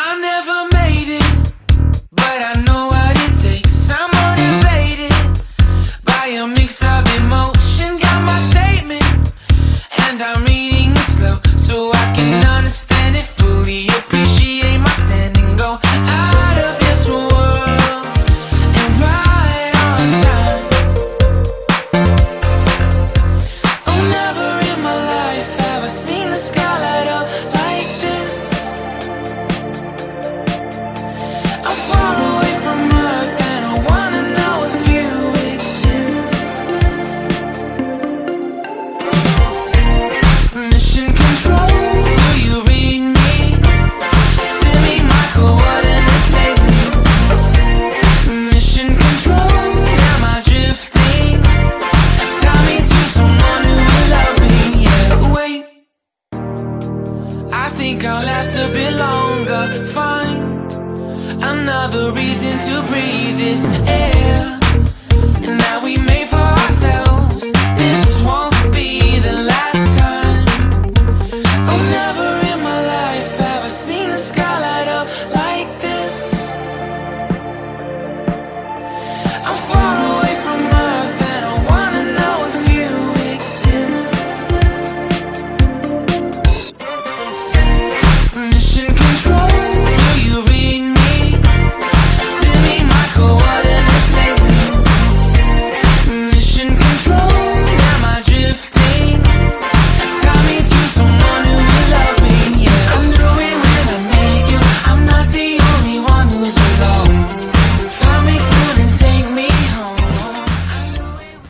I never made it, but I know what it takes. I'm motivated by a mix of emotion. Got my statement, and I'm reading it slow so I can understand it fully. Appreciate my stand and go out of this world and right on time. Oh, never in my life have I seen the sky light up like this. I'm far away from Earth and I wanna know if you exist. Mission control, do you read me? Send me my coordinates lately. Mission control, am I drifting? Tie me to someone who will love me. Yeah, wait, I think I'll last a bit longer. Find another reason to breathe this air. And now we make